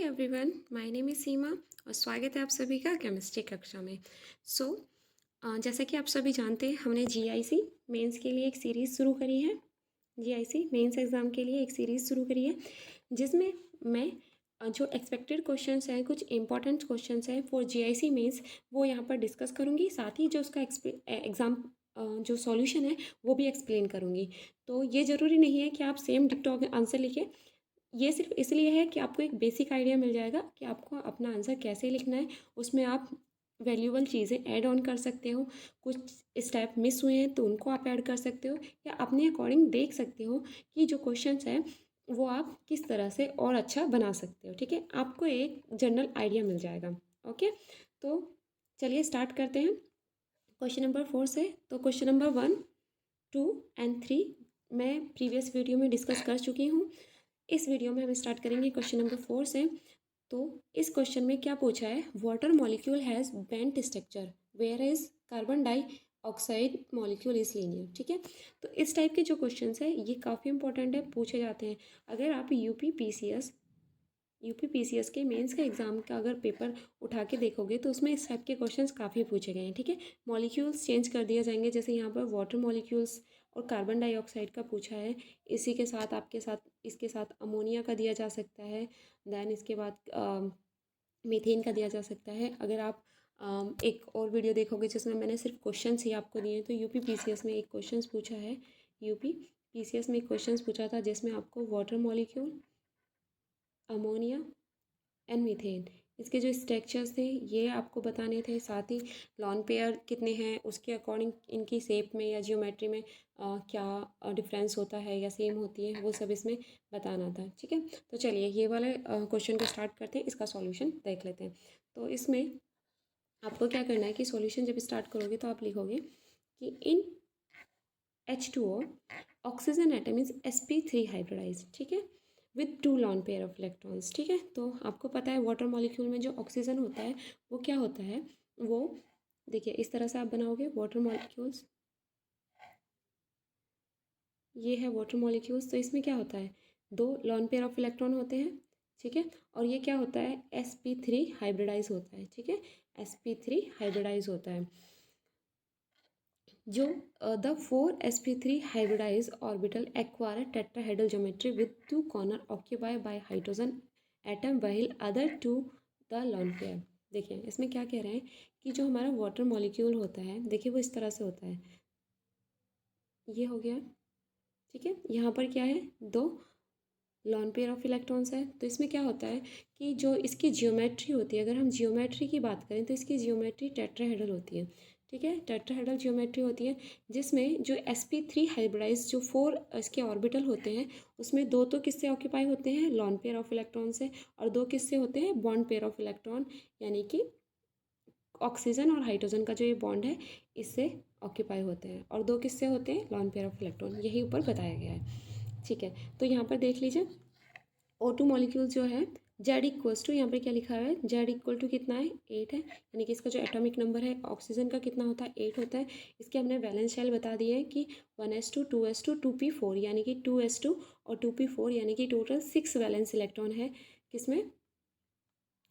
Everyone, my name is सीमा और स्वागत है आप सभी का केमिस्ट्री कक्षा में। जैसा कि आप सभी जानते हैं, हमने जीआईसी मेंस के लिए एक सीरीज़ शुरू करी है। जीआईसी मेंस एग्ज़ाम के लिए एक सीरीज़ शुरू करी है, जिसमें मैं जो एक्सपेक्टेड क्वेश्चंस हैं, कुछ इंपॉर्टेंट क्वेश्चंस हैं फॉर जीआईसी मेंस, वो यहाँ पर डिस्कस करूँगी। साथ ही जो उसका एग्ज़ाम जो सॉल्यूशन है वो भी एक्सप्लेन करूँगी। तो ये ज़रूरी नहीं है कि आप सेम डिक्टो आंसर लिखें। ये सिर्फ इसलिए है कि आपको एक बेसिक आइडिया मिल जाएगा कि आपको अपना आंसर कैसे लिखना है। उसमें आप वैल्यूएबल चीज़ें ऐड ऑन कर सकते हो। कुछ स्टेप मिस हुए हैं तो उनको आप ऐड कर सकते हो, या अपने अकॉर्डिंग देख सकते हो कि जो क्वेश्चंस हैं वो आप किस तरह से और अच्छा बना सकते हो। ठीक है, आपको एक जनरल आइडिया मिल जाएगा। ओके, तो चलिए स्टार्ट करते हैं क्वेश्चन नंबर 4 से। तो क्वेश्चन नंबर 1, 2 एंड 3 मैं प्रीवियस वीडियो में डिस्कस कर चुकी हूँ। इस वीडियो में हम स्टार्ट करेंगे क्वेश्चन नंबर 4 से। तो इस क्वेश्चन में क्या पूछा है, water molecule has bent structure where is carbon dioxide molecule is linear. ठीक है, तो इस टाइप के जो क्वेश्चन है ये काफ़ी इंपॉर्टेंट है, पूछे जाते हैं। अगर आप यूपी पीसीएस के मेंस के एग्ज़ाम का अगर पेपर उठा के देखोगे तो उसमें इस टाइप के क्वेश्चंस काफ़ी पूछे गए हैं। ठीक है, मॉलिक्यूल्स चेंज कर दिए जाएंगे, जैसे यहाँ पर वाटर मॉलिक्यूल्स और कार्बन डाइऑक्साइड का पूछा है। इसी के साथ आपके साथ इसके साथ अमोनिया का दिया जा सकता है। देन इसके बाद मीथेन का दिया जा सकता है। अगर आप एक और वीडियो देखोगे जिसमें मैंने सिर्फ क्वेश्चंस ही आपको दिए हैं, तो यूपी पीसीएस में एक क्वेश्चंस पूछा है। यूपी पीसीएस में एक क्वेश्चंस पूछा था जिसमें आपको water molecule, ammonia and methane, इसके जो स्ट्रक्चर्स थे ये आपको बताने थे। साथ ही लॉन पेयर कितने हैं उसके अकॉर्डिंग इनकी शेप में या जियोमेट्री में क्या डिफरेंस होता है या सेम होती है, वो सब इसमें बताना था। ठीक है, तो चलिए ये वाले क्वेश्चन को स्टार्ट करते हैं, इसका सॉल्यूशन देख लेते हैं। तो इसमें आपको क्या करना है कि सॉल्यूशन जब स्टार्ट करोगे तो आप लिखोगे कि in H2O oxygen atom is sp3 hybridize. ठीक है, with 2 lone pair of electrons. ठीक है, तो आपको पता है वाटर मॉलिक्यूल में जो ऑक्सीजन होता है वो क्या होता है, वो देखिए इस तरह से आप बनाओगे वाटर मॉलिक्यूल्स। ये है वाटर मॉलिक्यूल्स, तो इसमें क्या होता है, 2 लॉन पेयर ऑफ इलेक्ट्रॉन होते हैं। ठीक है, और ये क्या होता है, sp3 हाइब्रिडाइज होता है। ठीक है, sp3 हाइब्रिडाइज होता है। जो the 4sp3 hybridize orbital acquire tetrahedral geometry with 2 corner occupy by hydrogen atom while other two the lone pair. देखिए इसमें क्या कह रहे हैं कि जो हमारा वाटर मॉलिक्यूल होता है, देखिए वो इस तरह से होता है, ये हो गया। ठीक है, यहाँ पर क्या है, 2 लॉन पेयर ऑफ इलेक्ट्रॉन्स है। तो इसमें क्या होता है कि जो इसकी जियोमेट्री होती है, अगर हम जियोमेट्री की बात करें तो इसकी जियोमेट्री टेट्राहेड्रल होती है। ठीक है, टेट्राहेड्रल जियोमेट्री होती है, जिसमें जो sp3 हाइब्रिडाइज जो 4 इसके ऑर्बिटल होते हैं उसमें 2 तो किससे ऑक्यूपाई होते हैं, लॉन पेयर ऑफ इलेक्ट्रॉन से, और 2 किससे होते हैं, बॉन्ड पेयर ऑफ इलेक्ट्रॉन, यानी कि ऑक्सीजन और हाइड्रोजन का जो ये बॉन्ड है इससे ऑक्यूपाई होते हैं, और 2 किससे होते हैं, लॉन पेयर ऑफ इलेक्ट्रॉन। यही ऊपर बताया गया है। ठीक है, तो यहाँ पर देख लीजिए O2 मॉलिक्यूल जो है जेड इक्वल्स टू, यहाँ पे क्या लिखा हुआ है, जेड इक्वल टू कितना है, 8 है, यानी कि इसका जो एटॉमिक नंबर है ऑक्सीजन का कितना होता है, 8 होता है। इसके हमने वैलेंस शेल बता दिए हैं कि 1s2 2s2 2p4, यानी कि 2s2 और 2p4, यानी कि टोटल 6 वैलेंस इलेक्ट्रॉन है। किसमें,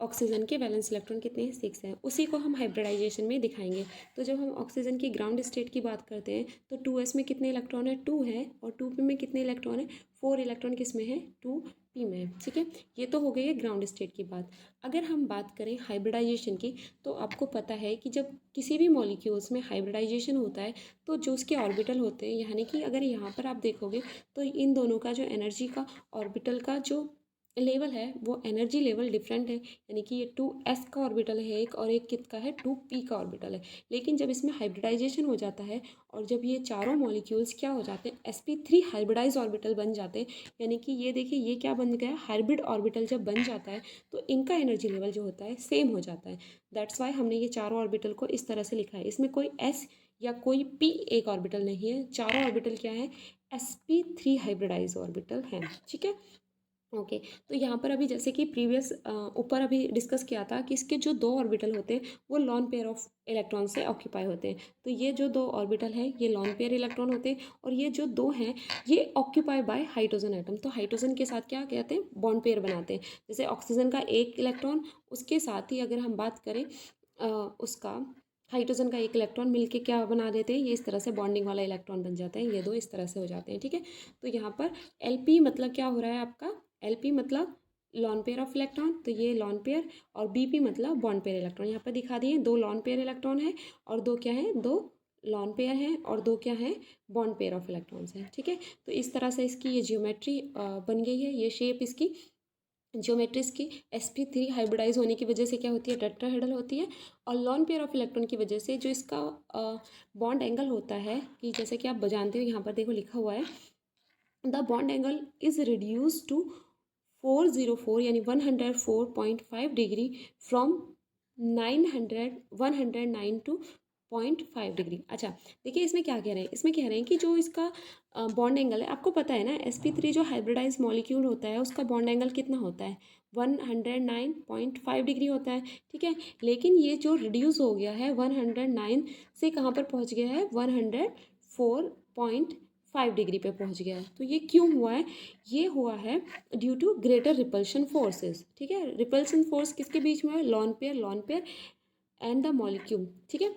ऑक्सीजन के वैलेंस इलेक्ट्रॉन कितने हैं, 6 हैं। उसी को हम हाइब्रिडाइजेशन में दिखाएंगे। तो जब हम ऑक्सीजन की ग्राउंड स्टेट की बात करते हैं तो 2s में कितने इलेक्ट्रॉन है, 2 है, और 2p में कितने इलेक्ट्रॉन है, 4 इलेक्ट्रॉन किस में है, 2p में है। ठीक है, ये तो हो गई है ग्राउंड स्टेट की बात। अगर हम बात करें हाइब्रिडाइजेशन की, तो आपको पता है कि जब किसी भी मॉलिक्यूल्स में हाइब्रिडाइजेशन होता है तो जो उसके ऑर्बिटल होते हैं, यानी कि अगर यहाँ पर आप देखोगे तो इन दोनों का जो एनर्जी का ऑर्बिटल का जो लेवल है वो एनर्जी लेवल डिफरेंट है, यानी कि ये 2s का ऑर्बिटल है एक, और एक कित का है, 2p का ऑर्बिटल है। लेकिन जब इसमें हाइब्रिडाइजेशन हो जाता है और जब ये चारों मॉलिक्यूल्स क्या हो जाते हैं, sp3 हाइब्रिडाइज ऑर्बिटल बन जाते हैं, यानी कि ये देखिए ये क्या बन गया, हाइब्रिड ऑर्बिटल जब बन जाता है तो इनका एनर्जी लेवल जो होता है सेम हो जाता है। दैट्स वाई हमने ये चारों ऑर्बिटल को इस तरह से लिखा है। इसमें कोई s या कोई p एक ऑर्बिटल नहीं है, चारों ऑर्बिटल क्या है, sp3 हाइब्रिडाइज ऑर्बिटल हैं। ठीक है, ओके। तो यहाँ पर अभी जैसे कि प्रीवियस ऊपर अभी डिस्कस किया था कि इसके जो दो ऑर्बिटल होते हैं वो लॉन पेयर ऑफ इलेक्ट्रॉन से ऑक्यूपाई होते हैं। तो ये जो दो ऑर्बिटल है ये लॉन पेयर इलेक्ट्रॉन होते हैं, और ये जो दो हैं ये ऑक्यूपाई बाय हाइड्रोजन एटम। तो हाइड्रोजन के साथ क्या कहते हैं, बॉन्ड पेयर बनाते हैं। जैसे ऑक्सीजन का एक इलेक्ट्रॉन, उसके साथ ही अगर हम बात करें उसका हाइड्रोजन का एक इलेक्ट्रॉन मिलके क्या बना देते हैं, ये इस तरह से बॉन्डिंग वाला इलेक्ट्रॉन बन जाते हैं। ये दो इस तरह से हो जाते हैं, ठीक है। तो यहाँ पर एलपी मतलब क्या हो रहा है आपका, एलपी मतलब लॉन पेयर ऑफ इलेक्ट्रॉन, तो ये लॉन पेयर, और बीपी मतलब बॉन्ड पेयर इलेक्ट्रॉन। यहाँ पर दिखा दिए दो लॉन पेयर इलेक्ट्रॉन है और दो क्या है, दो लॉन पेयर हैं और दो क्या है, बॉन्ड पेयर ऑफ इलेक्ट्रॉन्स हैं, ठीक है। तो इस तरह से इसकी ये जियोमेट्री बन गई है, ये शेप इसकी ज्योमेट्रिस की sp3 हाइब्रिडाइज होने की वजह से क्या होती है, टेट्राहेड्रल होती है। और लॉन पेयर ऑफ इलेक्ट्रॉन की वजह से जो इसका बॉन्ड एंगल होता है, कि जैसे कि आप जानते हो यहाँ पर देखो लिखा हुआ है, the bond angle is reduce to 404 यानी 104.5 डिग्री फ्रॉम 109 टू 0.5 डिग्री। अच्छा, देखिए इसमें क्या कह रहे हैं, इसमें कह रहे हैं कि जो इसका बॉन्ड एंगल है, आपको पता है ना sp3 जो हाइब्रिडाइज मॉलिक्यूल होता है उसका बॉन्ड एंगल कितना होता है, 109.5 डिग्री होता है, ठीक है। लेकिन ये जो रिड्यूस हो गया है 109 से कहाँ पर पहुँच गया है, 104.5 डिग्री पे पहुँच गया है। तो ये क्यों हुआ है, ये हुआ है due to greater repulsion forces, ठीक है। रिपल्शन फोर्स किसके बीच में है, lone pair and the molecule, ठीक है।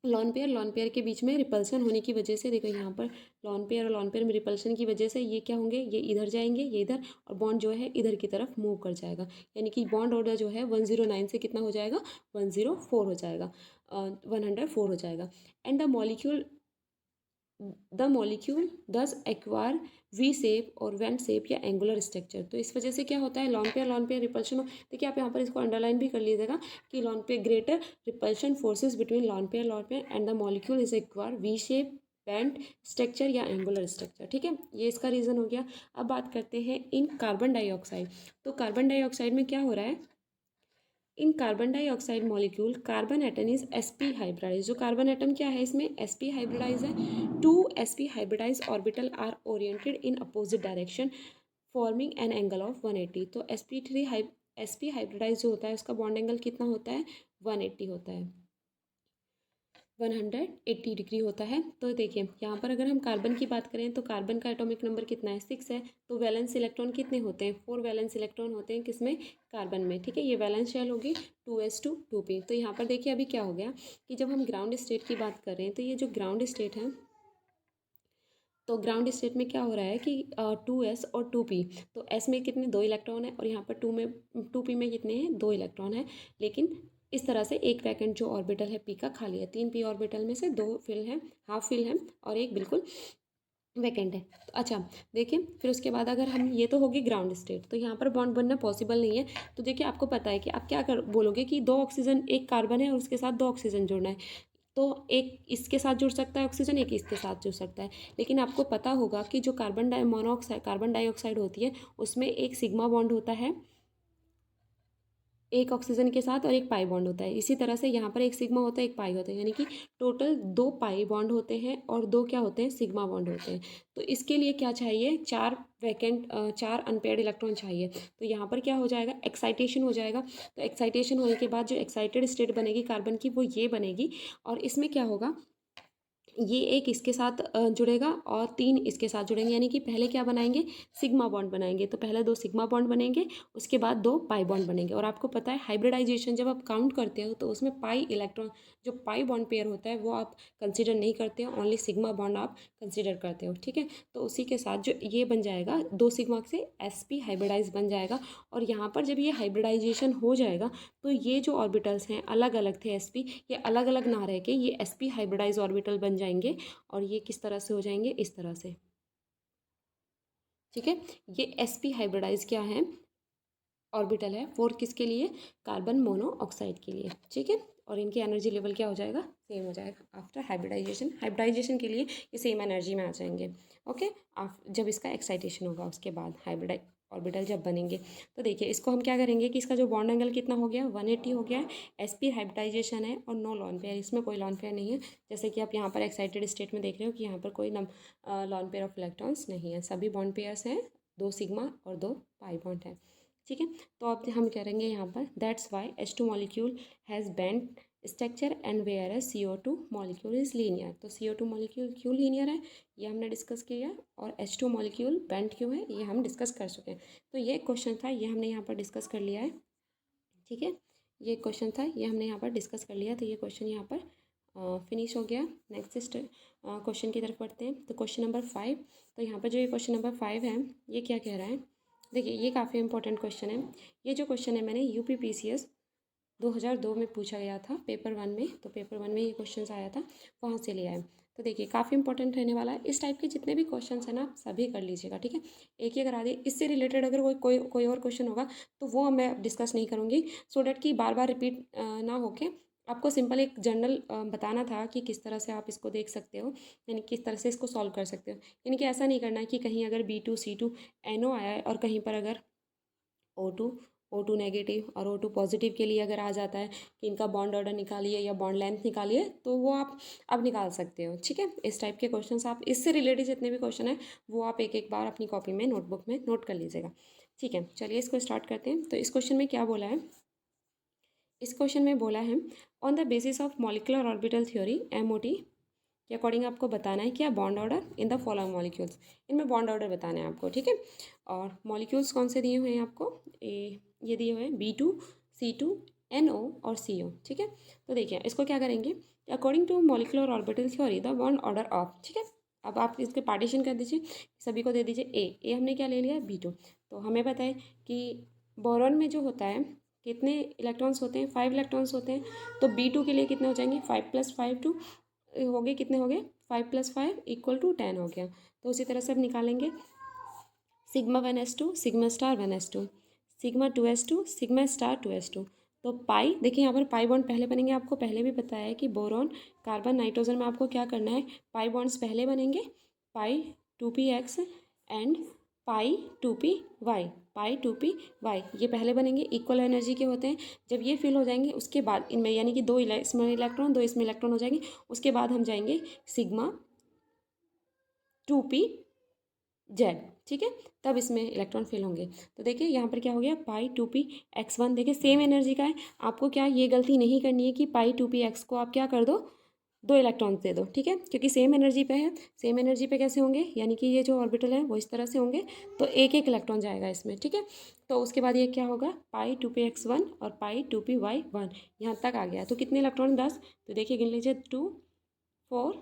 लॉन पेयर के बीच में रिपल्सन होने की वजह से देखो यहाँ पर लॉन पेयर और लॉन पेयर में रिपल्सन की वजह से ये क्या होंगे, ये इधर जाएंगे, ये इधर, और बॉन्ड जो है इधर की तरफ मूव कर जाएगा। यानी कि बॉन्ड ऑर्डर जो है 109 से कितना हो जाएगा, 104 हो जाएगा, 104 हो जाएगा। एंड द मॉलिक्यूल दस एक्वायर वी शेप और वेंट शेप या एंगुलर स्ट्रक्चर। तो इस वजह से क्या होता है, लॉन पेयर रिपल्शन हो, देखिए आप यहाँ पर इसको अंडरलाइन भी कर लीजिएगा कि lone pair greater repulsion forces between lawn pair and the molecule is acquire V shape bent structure या एंगुलर स्ट्रक्चर, ठीक है। ये इसका रीज़न हो गया। अब बात करते हैं इन कार्बन डाइऑक्साइड। तो कार्बन डाइऑक्साइड में क्या हो रहा है, in carbon dioxide molecule carbon atom is sp hybridise. जो कार्बन एटम क्या है इसमें sp हाइब्रिडाइज है। Two sp hybridise orbital are oriented in opposite direction forming an angle of 180। तो sp हाइब्रिडाइज जो होता है उसका बॉन्ड एंगल कितना होता है, 180 होता है, 180 डिग्री होता है। तो देखिए यहाँ पर अगर हम कार्बन की बात करें तो कार्बन का एटॉमिक नंबर कितना है, 6 है। तो वैलेंस इलेक्ट्रॉन कितने होते हैं, 4 वैलेंस इलेक्ट्रॉन होते हैं किसमें, कार्बन में, ठीक है। ये वैलेंस शेल होगी 2s2 2p। तो यहाँ पर देखिए अभी क्या हो गया कि जब हम ग्राउंड स्टेट की बात कर रहे हैं तो ये जो ग्राउंड स्टेट है, तो ग्राउंड स्टेट में क्या हो रहा है कि 2s और 2p। तो s में कितने, 2 इलेक्ट्रॉन है, और यहाँ पर 2p में कितने हैं, 2 इलेक्ट्रॉन है। लेकिन इस तरह से एक वैकेंट जो ऑर्बिटल है p का खाली है, 3 p ऑर्बिटल में से 2 फिल है, हाफ फिल है, और एक बिल्कुल वैकेंट है। तो अच्छा देखिए फिर उसके बाद अगर हम, ये तो होगी ग्राउंड स्टेट, तो यहाँ पर बॉन्ड बनना पॉसिबल नहीं है। तो देखिए आपको पता है कि आप क्या कर बोलोगे कि 2 ऑक्सीजन, एक कार्बन है और उसके साथ 2 ऑक्सीजन जोड़ना है, तो एक इसके साथ जुड़ सकता है ऑक्सीजन, एक इसके साथ जुड़ सकता है। लेकिन आपको पता होगा कि जो कार्बन डाइऑक्साइड होती है उसमें एक सिग्मा बॉन्ड होता है एक ऑक्सीजन के साथ, और एक पाई बॉन्ड होता है। इसी तरह से यहाँ पर एक सिग्मा होता है, एक पाई होता है, यानी कि टोटल 2 पाई बॉन्ड होते हैं और 2 क्या होते हैं, सिग्मा बॉन्ड होते हैं। तो इसके लिए क्या चाहिए, 4 अनपेयर्ड इलेक्ट्रॉन चाहिए। तो यहाँ पर क्या हो जाएगा, एक्साइटेशन हो जाएगा। तो एक्साइटेशन होने के बाद जो एक्साइटेड स्टेट बनेगी कार्बन की वो ये बनेगी, और इसमें क्या होगा, ये एक इसके साथ जुड़ेगा और 3 इसके साथ जुड़ेंगे, यानी कि पहले क्या बनाएंगे, सिग्मा बॉन्ड बनाएंगे। तो पहले 2 सिग्मा बॉन्ड बनेंगे, उसके बाद 2 पाई बॉन्ड बनेंगे। और आपको पता है हाइब्रिडाइजेशन जब आप काउंट करते हो तो उसमें पाई इलेक्ट्रॉन, जो पाई बॉन्ड पेयर होता है वो आप कंसिडर नहीं करते हो, ओनली सिग्मा बॉन्ड आप कंसिडर करते हो, ठीक है। तो उसी के साथ जो ये बन जाएगा 2 सिग्मा से sp हाइब्रिडाइज बन जाएगा। और यहाँ पर जब ये हाइब्रिडाइजेशन हो जाएगा तो ये जो ऑर्बिटल्स हैं अलग अलग थे sp, ये अलग अलग ना रह के ये sp हाइब्रिडाइज ऑर्बिटल बन जाएंगे, और ये किस तरह से हो जाएंगे, इस तरह से, ठीक है। ये sp हाइब्रिडाइज क्या है, ऑर्बिटल है, फोर किसके लिए, कार्बन मोनोऑक्साइड के लिए, ठीक है। और इनकी एनर्जी लेवल क्या हो जाएगा, सेम हो जाएगा आफ्टर हाइब्रिडाइजेशन के लिए ये सेम एनर्जी में आ जाएंगे, ओके। जब इसका एक्साइटेशन होगा उसके बाद हाइब्रिडाइज ऑर्बिटल जब बनेंगे। तो देखिए इसको हम क्या करेंगे कि इसका जो बॉन्ड एंगल कितना हो गया, 180 हो गया है। sp हाइब्रिडाइजेशन है और नो लॉन पेयर, इसमें कोई लॉन पेयर नहीं है। जैसे कि आप यहाँ पर एक्साइटेड स्टेट में देख रहे हो कि यहाँ पर कोई लॉन पेयर ऑफ इलेक्ट्रॉन्स नहीं है, सभी बॉन्ड पेयर्स हैं 2 सिग्मा और 2 पाई बॉन्ड है। ठीक है, तो अब हम करेंगे यहाँ पर that's why H2 molecule has bend structure and whereas CO2 molecule is linear. तो CO2 मॉलिक्यूल क्यों लीनियर है ये हमने डिस्कस किया, और H2 मॉलिक्यूल बेंड क्यों है ये हम डिस्कस कर चुके हैं। तो ये क्वेश्चन था, ये हमने यहाँ पर डिस्कस कर लिया है। ठीक है, ये क्वेश्चन था, ये हमने यहाँ पर डिस्कस कर लिया, तो ये क्वेश्चन यहाँ पर फिनिश हो गया। नेक्स्ट क्वेश्चन की तरफ बढ़ते हैं। तो क्वेश्चन नंबर 5, तो यहाँ पर जो ये क्वेश्चन नंबर 5 है ये क्या कह रहा है, देखिए ये काफ़ी इंपॉर्टेंट क्वेश्चन है। ये जो क्वेश्चन है मैंने UPPCS 2002 में पूछा गया था पेपर 1 में, तो पेपर 1 में ये क्वेश्चन आया था, वहाँ से लिया है। तो देखिए काफ़ी इंपॉर्टेंट रहने वाला है। इस टाइप के जितने भी क्वेश्चन हैं ना सभी कर लीजिएगा। ठीक है, एक ही करा दिए, इससे रिलेटेड अगर कोई और क्वेश्चन होगा तो वो मैं डिस्कस नहीं करूँगी, सो डैट कि बार बार रिपीट ना होके आपको सिंपल एक जनरल बताना था कि किस तरह से आप इसको देख सकते हो, यानी किस तरह से इसको सॉल्व कर सकते हो। यानी कि ऐसा नहीं करना है कि कहीं अगर B2C2NO आया है और कहीं पर अगर O2 नेगेटिव और O2 पॉजिटिव के लिए अगर आ जाता है कि इनका बॉन्ड ऑर्डर निकालिए या बॉन्ड लेंथ निकालिए, तो वो आप अब निकाल सकते हो। ठीक है, इस टाइप के क्वेश्चन आप, इससे रिलेटेड जितने भी क्वेश्चन है वो आप एक एक बार अपनी कॉपी में नोटबुक में नोट कर लीजिएगा। ठीक है, चलिए इसको स्टार्ट करते हैं। तो इस क्वेश्चन में क्या बोला है, इस क्वेश्चन में बोला है on the basis of molecular orbital theory MOT के अकॉर्डिंग आपको बताना है क्या bond order in the following molecules, इनमें बॉन्ड ऑर्डर बताना है आपको। ठीक है, और मॉलिक्यूल्स कौन से दिए हुए हैं आपको, ये दिए हुए हैं B2C2NO और CO। ठीक है, तो देखिए इसको क्या करेंगे, according to molecular orbital theory the bond order of. ठीक है, अब आप इसके पार्टीशन कर दीजिए, सभी को दे दीजिए ए हमने क्या ले लिया B2। तो हमें पता है कि बोरॉन में जो होता है कितने इलेक्ट्रॉन्स होते हैं, 5 इलेक्ट्रॉन्स होते हैं। तो B2 के लिए कितने हो जाएंगे, 5 + 5 2 हो गए, कितने हो गए 5 + 5 = 10 हो गया। तो उसी तरह से अब निकालेंगे sigma 1s2 sigma star 1s2 sigma 2s2 sigma star 2s2। तो पाई देखिए यहाँ पर पाई बॉन्ड पहले बनेंगे, आपको पहले भी बताया है कि बोरॉन कार्बन नाइट्रोजन में आपको क्या करना है, पाई बॉन्ड्स पहले बनेंगे, पाई 2px and pi 2py, pi 2py ये पहले बनेंगे, इक्वल एनर्जी के होते हैं। जब ये फिल हो जाएंगे उसके बाद इनमें यानी कि इसमें इलेक्ट्रॉन 2 इसमें इलेक्ट्रॉन हो जाएंगे, उसके बाद हम जाएंगे सिग्मा 2pz। ठीक है, तब इसमें इलेक्ट्रॉन फिल होंगे। तो देखिए यहाँ पर क्या हो गया, पाई 2px1, देखिए सेम एनर्जी का है, आपको क्या ये गलती नहीं करनी है कि पाई 2px को आप क्या कर दो 2 इलेक्ट्रॉन दे दो। ठीक है, क्योंकि सेम एनर्जी पे है, सेम एनर्जी पे कैसे होंगे, यानी कि ये जो ऑर्बिटल है वो इस तरह से होंगे, तो एक एक इलेक्ट्रॉन जाएगा इसमें। ठीक है, तो उसके बाद ये क्या होगा, पाई 2px1 और पाई 2py1 यहाँ तक आ गया। तो कितने इलेक्ट्रॉन 10, तो देखिए गिन लीजिए 2 4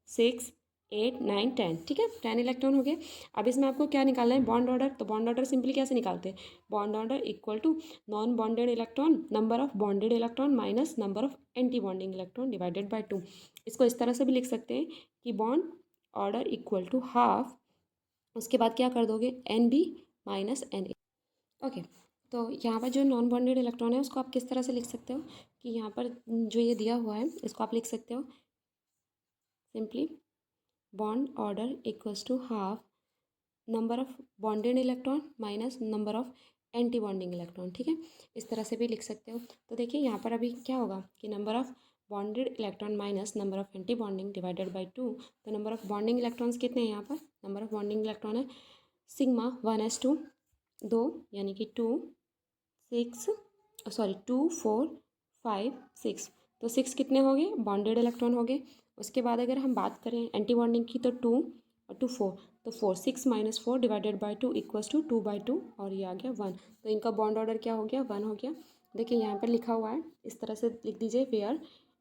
6 8 9 10। ठीक है, 10 इलेक्ट्रॉन हो गए। अब इसमें आपको क्या निकालना है, बॉन्ड ऑर्डर। तो बॉन्ड ऑर्डर सिंपली कैसे निकालते हैं, bond order equal to non bonded electron number of bonded electron minus number of anti bonding electron divided by 2। इसको इस तरह से भी लिख सकते हैं कि bond order equal to half, उसके बाद क्या कर दोगे NB माइनस NA। ओके, तो यहाँ पर जो नॉन बॉन्डेड इलेक्ट्रॉन है उसको आप किस तरह से लिख सकते हो, कि यहाँ पर जो ये दिया हुआ है इसको आप लिख सकते हो simply bond order equals to half number of bonded electron minus number of anti bonding electron. ठीक है, इस तरह से भी लिख सकते हो। तो देखिए यहाँ पर अभी क्या होगा कि number of bonded electron minus number of anti bonding divided by 2। तो नंबर ऑफ बॉन्डिंग इलेक्ट्रॉन्स कितने हैं, यहाँ पर नंबर ऑफ बॉन्डिंग इलेक्ट्रॉन है सिग्मा 1s2 2, यानी कि 2 4 5 6। तो 6 कितने हो गए, बॉन्डेड इलेक्ट्रॉन हो गए। उसके बाद अगर हम बात करें एंटी बॉन्डिंग की, तो 2 और 2 4, तो 4 6 - 4 डिवाइडेड बाय 2 इक्वल्स टू 2/2, और ये आ गया 1। तो इनका बॉन्ड ऑर्डर क्या हो गया, 1 हो गया। देखिए यहाँ पर लिखा हुआ है, इस तरह से लिख दीजिए, वेयर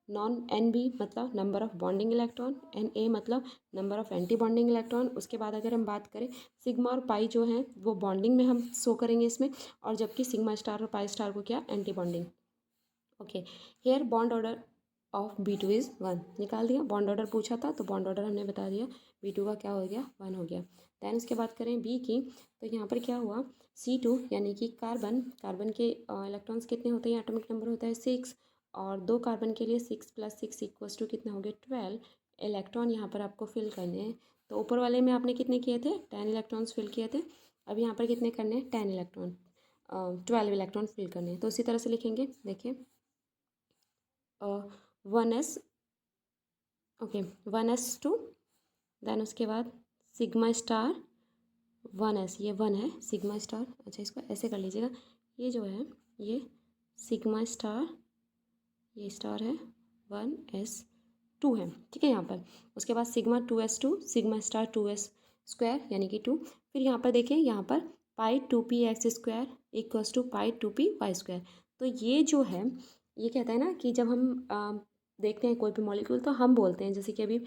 नॉन NB मतलब number of bonding electron, NA मतलब number of anti bonding electron. उसके बाद अगर हम बात करें सिग्मा और पाई जो हैं वो बॉन्डिंग में हम शो करेंगे इसमें, और जबकि सिग्मा स्टार और पाई स्टार को क्या, anti bonding. Okay, here bond order of B2 is 1, निकाल दिया। बॉन्ड ऑर्डर पूछा था तो बॉन्ड ऑर्डर हमने बता दिया, B2 का क्या हो गया, 1 हो गया। दैन उसके बाद करें B की, तो यहाँ पर क्या हुआ C2 यानी कि कार्बन के इलेक्ट्रॉन्स कितने होते हैं, एटॉमिक नंबर होता है 6, और 2 कार्बन के लिए 6 + 6 = कितने हो गए 12 इलेक्ट्रॉन यहाँ पर आपको फिल करने हैं। तो ऊपर वाले में आपने कितने किए थे, 10 इलेक्ट्रॉन्स फिल किए थे। अब यहाँ पर कितने करने हैं, 10 इलेक्ट्रॉन 12 इलेक्ट्रॉन फिल करने हैं। तो उसी तरह से लिखेंगे, देखिए 1s, ओके 1s2, देन उसके बाद सिग्मा स्टार 1s, ये 1 है सिग्मा स्टार। अच्छा इसको ऐसे कर लीजिएगा, ये जो है ये सिग्मा स्टार, ये स्टार है 1s2 है, ठीक है यहाँ पर। उसके बाद sigma 2s2 sigma star 2s square यानी कि 2। फिर यहाँ पर देखिए, यहाँ पर pi 2p x square equals to pi 2p y square. तो ये जो है ये कहता है ना कि जब हम देखते हैं कोई भी मॉलिक्यूल तो हम बोलते हैं, जैसे कि अभी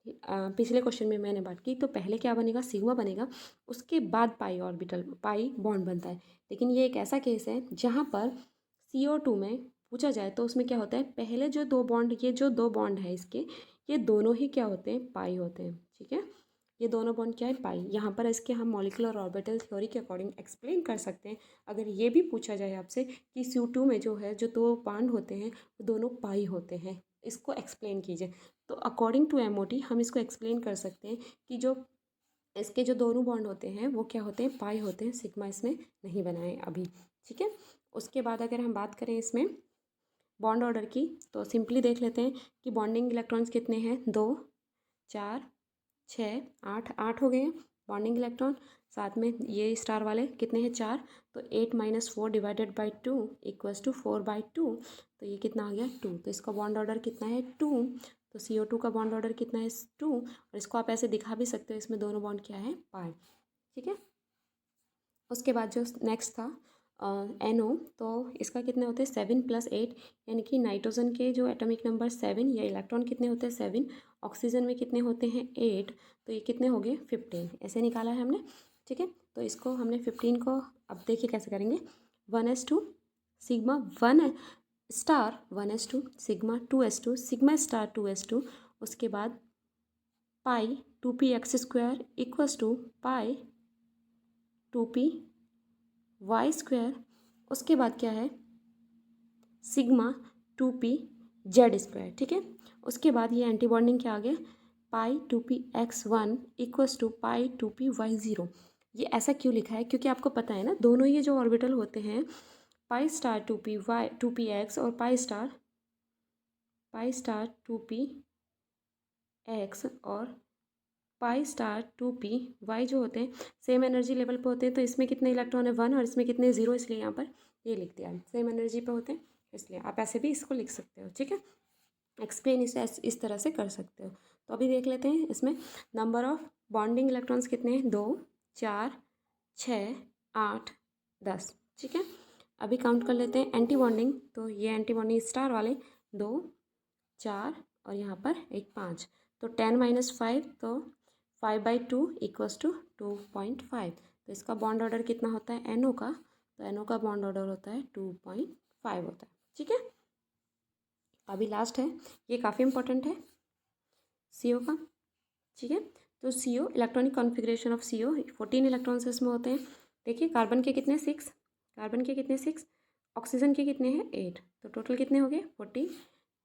पिछले क्वेश्चन में मैंने बात की, तो पहले क्या बनेगा, सिग्मा बनेगा, उसके बाद पाई ऑर्बिटल पाई बॉन्ड बनता है। लेकिन ये एक ऐसा केस है जहाँ पर CO2 में पूछा जाए तो उसमें क्या होता है, पहले जो दो बॉन्ड, ये जो दो बॉन्ड है इसके, ये दोनों ही क्या होते हैं, पाई होते हैं, ठीक है। ये दोनों बॉन्ड क्या है, पाई। यहाँ पर इसके हम मॉलिक्यूलर ऑर्बिटल थ्योरी के अकॉर्डिंग एक्सप्लेन कर सकते हैं। अगर ये भी पूछा जाए आपसे कि CO2 में जो है जो दो बॉन्ड होते हैं वो दोनों पाई होते हैं, इसको एक्सप्लेन कीजिए। तो अकॉर्डिंग टू MOT हम इसको एक्सप्लेन कर सकते हैं कि जो इसके जो दोनों बॉन्ड होते हैं वो क्या होते हैं, पाई होते हैं। सिग्मा इसमें नहीं बनाए अभी, ठीक है। उसके बाद अगर हम बात करें इसमें बॉन्ड ऑर्डर की, तो सिंपली देख लेते हैं कि बॉन्डिंग इलेक्ट्रॉन्स कितने हैं, 2 4 6 8, 8 हो गए हैं बॉन्डिंग इलेक्ट्रॉन। साथ में ये स्टार वाले कितने हैं, 4। तो 8 - 4 डिवाइडेड बाई 2 इक्वल्स टू 4/2। तो ये कितना आ गया, 2। तो इसका बॉन्ड ऑर्डर कितना है, 2। तो CO2 का बॉन्ड ऑर्डर कितना है, 2। और इसको आप ऐसे दिखा भी सकते हो, इसमें दोनों बॉन्ड क्या है, पाई, ठीक है। उसके बाद जो नेक्स्ट था NO, तो इसका कितने होते हैं, 7+8, यानी कि नाइट्रोजन के जो एटॉमिक नंबर 7 या इलेक्ट्रॉन कितने होते हैं, 7। ऑक्सीजन में कितने होते हैं, 8। तो ये कितने हो गए, 15, ऐसे निकाला है हमने, ठीक है। तो इसको हमने 15 को अब देखिए कैसे करेंगे, 1s2 sigma 1 star 1s2 sigma 2s2 sigma star 2s2। उसके बाद pi 2p x square equals to pi 2p y square. उसके बाद क्या है, सिग्मा 2p z स्क्वायर, ठीक है। उसके बाद ये एंटी बॉन्डिंग क्या आ गया, पाई 2p(x1) equals to pi 2p(y0). ये ऐसा क्यों लिखा है, क्योंकि आपको पता है ना दोनों ये जो ऑर्बिटल होते हैं, पाई स्टार 2p(x) और पाई स्टार 2p(x) और पाई स्टार 2p(y) जो होते हैं सेम एनर्जी लेवल पे होते हैं। तो इसमें कितने इलेक्ट्रॉन है, 1, और इसमें कितने, 0, इसलिए यहाँ पर ये लिख दिया, सेम एनर्जी पे होते हैं इसलिए। आप ऐसे भी इसको लिख सकते हो, ठीक है। एक्सप्लेन इसे इस तरह से कर सकते हो। तो अभी देख लेते हैं इसमें नंबर ऑफ बॉन्डिंग इलेक्ट्रॉन्स कितने हैं, 2 4 6 8 10, ठीक है। अभी काउंट कर लेते हैं एंटी बॉन्डिंग। तो ये एंटी बॉन्डिंग स्टार वाले 2 4 और यहाँ पर एक 5। तो 10 - 5, तो 5/2 इक्वल्स टू 2.5। तो इसका बॉन्ड ऑर्डर कितना होता है, NO का, तो NO का बॉन्ड ऑर्डर होता है 2.5 होता है, ठीक है। अभी लास्ट है, ये काफ़ी इंपॉर्टेंट है, CO का, ठीक है। तो CO electronic configuration of CO 14 electrons इसमें होते हैं। देखिए कार्बन के कितने, 6, कार्बन के कितने 6, ऑक्सीजन के कितने हैं 8। तो टोटल कितने हो गए, 14।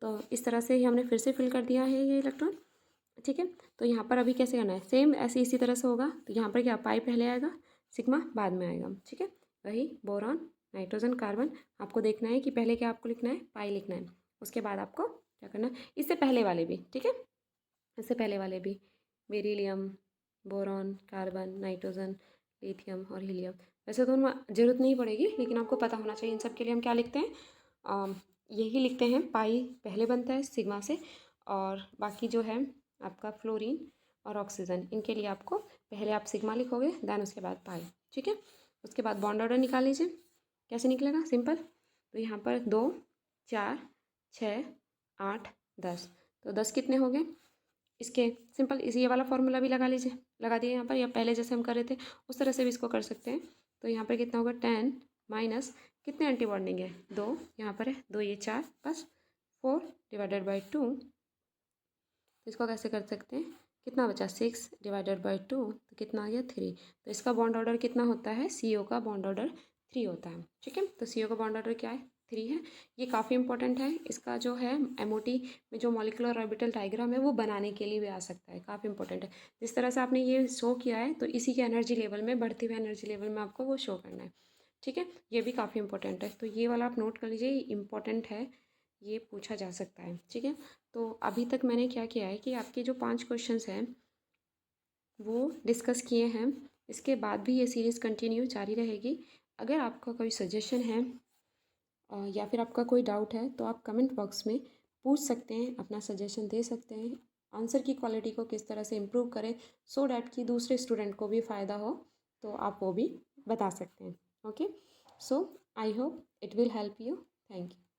तो इस तरह से ही हमने फिर से फिल कर दिया है ये इलेक्ट्रॉन, ठीक है। तो यहाँ पर अभी कैसे करना है, सेम ऐसे इसी तरह से होगा। तो यहाँ पर क्या, पाई पहले आएगा, सिग्मा बाद में आएगा, ठीक है। वही बोरॉन नाइट्रोजन कार्बन, आपको देखना है कि पहले क्या आपको लिखना है, पाई लिखना है। उसके बाद आपको क्या करना है, इससे पहले वाले भी, ठीक है, इससे पहले वाले भी, beryllium, boron, carbon, nitrogen, lithium और हीलियम। वैसे तो उनमें ज़रूरत नहीं पड़ेगी, लेकिन आपको पता होना चाहिए। इन सब के लिए हम क्या लिखते हैं, यही लिखते हैं, पाई पहले बनता है सिग्मा से, और बाकी जो है आपका फ्लोरीन और ऑक्सीजन, इनके लिए आपको पहले आप सिग्मा लिखोगे, देन उसके बाद पाई, ठीक है। उसके बाद बॉन्ड ऑर्डर निकाल लीजिए, कैसे निकलेगा, सिंपल। तो यहाँ पर 2 4 6 8 10, तो 10 कितने हो गए इसके, सिंपल इसी ये वाला फॉर्मूला भी लगा लीजिए, लगा दिए यहाँ पर, या पहले जैसे हम कर रहे थे उस तरह से भी इसको कर सकते हैं। तो यहाँ पर कितना होगा, 10 माइनस कितने एंटी बॉन्डिंग है, 2, यहाँ पर है 2, ये 4, बस 4 डिवाइडेड बाई 2। तो इसको कैसे कर सकते हैं, कितना बचा, 6 डिवाइडेड बाई 2, तो कितना आ गया, 3। तो इसका बॉन्ड ऑर्डर कितना होता है, CO का बॉन्ड ऑर्डर 3 होता है, ठीक है। तो CO का बॉन्ड ऑर्डर क्या है, 3 है। ये काफ़ी इंपॉर्टेंट है, इसका जो है MOT में जो मॉलिक्यूलर ऑर्बिटल डायग्राम है वो बनाने के लिए भी आ सकता है, काफ़ी इंपॉर्टेंट है। जिस तरह से आपने ये शो किया है, तो इसी के एनर्जी लेवल में, बढ़ते हुए एनर्जी लेवल में आपको वो शो करना है, ठीक है। ये भी काफ़ी इंपॉर्टेंट है, तो ये वाला आप नोट कर लीजिए, ये इंपॉर्टेंट है, ये पूछा जा सकता है, ठीक है। तो अभी तक मैंने क्या किया है कि आपके जो 5 क्वेश्चंस हैं वो डिस्कस किए हैं। इसके बाद भी ये सीरीज़ कंटिन्यू जारी रहेगी। अगर आपका कोई सजेशन है या फिर आपका कोई डाउट है तो आप कमेंट बॉक्स में पूछ सकते हैं, अपना सजेशन दे सकते हैं। आंसर की क्वालिटी को किस तरह से इम्प्रूव करें सो डैट कि दूसरे स्टूडेंट को भी फ़ायदा हो, तो आप वो भी बता सकते हैं। Okay, so I hope it will help you. Thank you.